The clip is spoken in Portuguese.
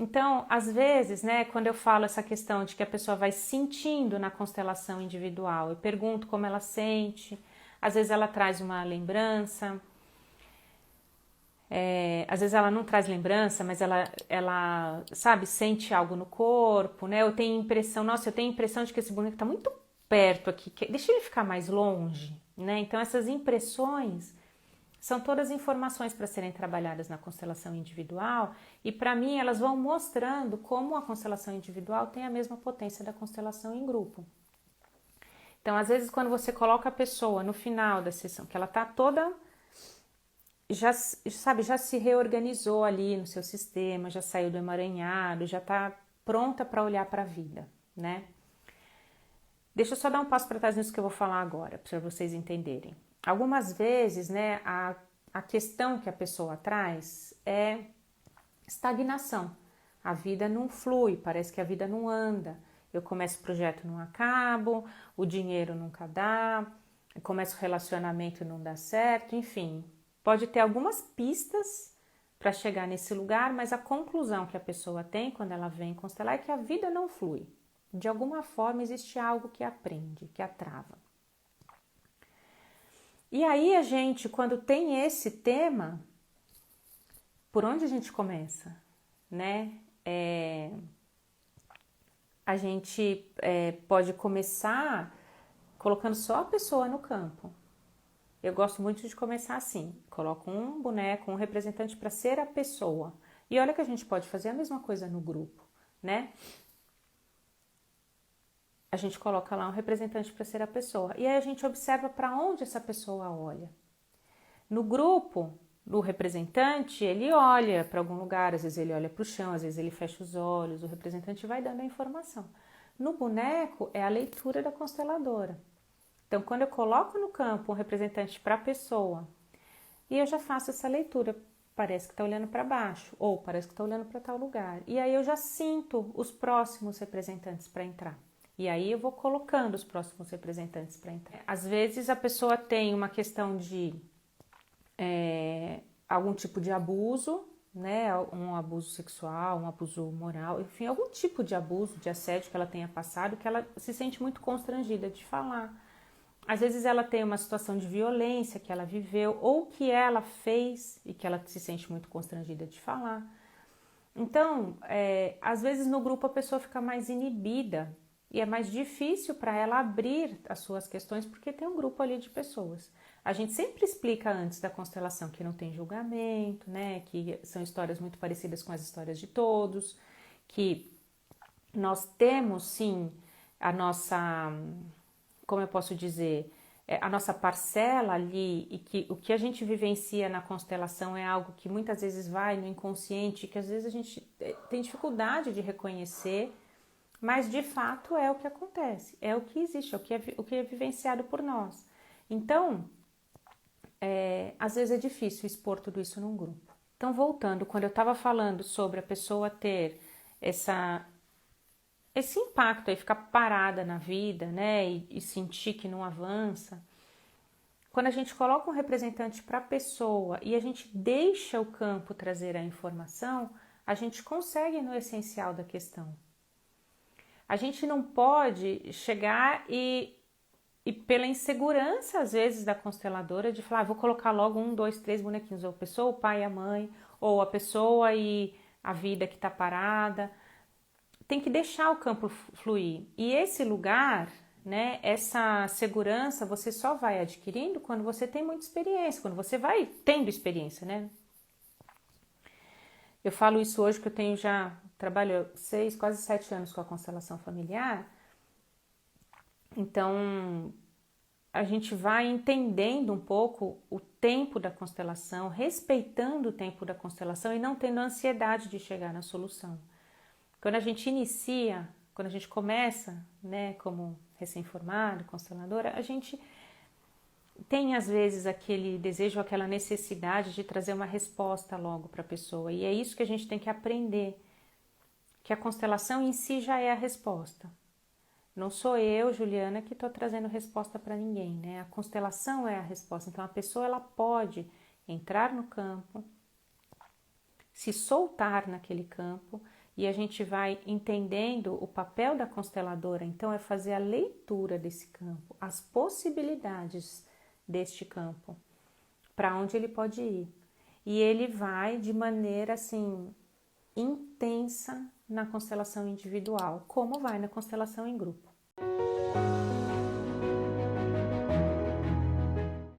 Então, às vezes, né, quando eu falo essa questão de que a pessoa vai sentindo na constelação individual, eu pergunto como ela sente, às vezes ela traz uma lembrança, às vezes ela não traz lembrança, mas ela, sabe, sente algo no corpo, né? Eu tenho impressão, nossa, eu tenho impressão de que esse boneco tá muito perto aqui, deixa ele ficar mais longe, né? Então, essas impressões são todas informações para serem trabalhadas na constelação individual e, para mim, elas vão mostrando como a constelação individual tem a mesma potência da constelação em grupo. Então, às vezes, quando você coloca a pessoa no final da sessão, que ela tá toda, já, sabe, já se reorganizou ali no seu sistema, já saiu do emaranhado, já tá pronta para olhar para a vida, né? Deixa eu só dar um passo para trás nisso que eu vou falar agora, para vocês entenderem. Algumas vezes, né, a questão que a pessoa traz é estagnação. A vida não flui, parece que a vida não anda. Eu começo o projeto e não acabo, o dinheiro nunca dá, eu começo o relacionamento e não dá certo, enfim. Pode ter algumas pistas para chegar nesse lugar, mas a conclusão que a pessoa tem quando ela vem constelar é que a vida não flui. De alguma forma existe algo que a prende, que a trava. E aí a gente, quando tem esse tema, por onde a gente começa, né? A gente pode começar colocando só a pessoa no campo. Eu gosto muito de começar assim, coloco um boneco, um representante para ser a pessoa. E olha que a gente pode fazer a mesma coisa no grupo, né? A gente coloca lá um representante para ser a pessoa. E aí a gente observa para onde essa pessoa olha. No grupo, o representante, ele olha para algum lugar, às vezes ele olha para o chão, às vezes ele fecha os olhos, o representante vai dando a informação. No boneco, é a leitura da consteladora. Então, quando eu coloco no campo um representante para a pessoa, e eu já faço essa leitura, parece que está olhando para baixo, ou parece que está olhando para tal lugar. E aí eu já sinto os próximos representantes para entrar. E aí eu vou colocando os próximos representantes para entrar. Às vezes a pessoa tem uma questão de algum tipo de abuso, né? Um abuso sexual, um abuso moral, enfim, algum tipo de abuso, de assédio que ela tenha passado, que ela se sente muito constrangida de falar. Às vezes ela tem uma situação de violência que ela viveu ou que ela fez e que ela se sente muito constrangida de falar. Então, às vezes no grupo a pessoa fica mais inibida e é mais difícil para ela abrir as suas questões porque tem um grupo ali de pessoas. A gente sempre explica antes da constelação que não tem julgamento, né? Que são histórias muito parecidas com as histórias de todos, que nós temos sim a nossa, como eu posso dizer, a nossa parcela ali e que o que a gente vivencia na constelação é algo que muitas vezes vai no inconsciente, que às vezes a gente tem dificuldade de reconhecer, mas de fato é o que acontece, é o que existe, é o que é vivenciado por nós. Então, às vezes é difícil expor tudo isso num grupo. Então, voltando, quando eu estava falando sobre a pessoa ter esse impacto aí, ficar parada na vida, né, e sentir que não avança, quando a gente coloca um representante para a pessoa e a gente deixa o campo trazer a informação, a gente consegue no essencial da questão. A gente não pode chegar e pela insegurança, às vezes, da consteladora, de falar, vou colocar logo 1, 2, 3 bonequinhos, ou a pessoa, o pai e a mãe, ou a pessoa e a vida que está parada. Tem que deixar o campo fluir. E esse lugar, né, essa segurança, você só vai adquirindo quando você tem muita experiência, quando você vai tendo experiência, né? Eu falo isso hoje que eu tenho já, trabalho 6, quase 7 anos com a constelação familiar. Então, a gente vai entendendo um pouco o tempo da constelação, respeitando o tempo da constelação e não tendo ansiedade de chegar na solução. Quando a gente inicia, quando a gente começa, né, como recém-formado, consteladora, a gente tem às vezes aquele desejo, aquela necessidade de trazer uma resposta logo para a pessoa. E é isso que a gente tem que aprender, que a constelação em si já é a resposta. Não sou eu, Juliana, que estou trazendo resposta para ninguém, né? A constelação é a resposta. Então a pessoa ela pode entrar no campo, se soltar naquele campo e a gente vai entendendo o papel da consteladora. Então, é fazer a leitura desse campo, as possibilidades deste campo, para onde ele pode ir. E ele vai de maneira assim intensa na constelação individual, como vai na constelação em grupo.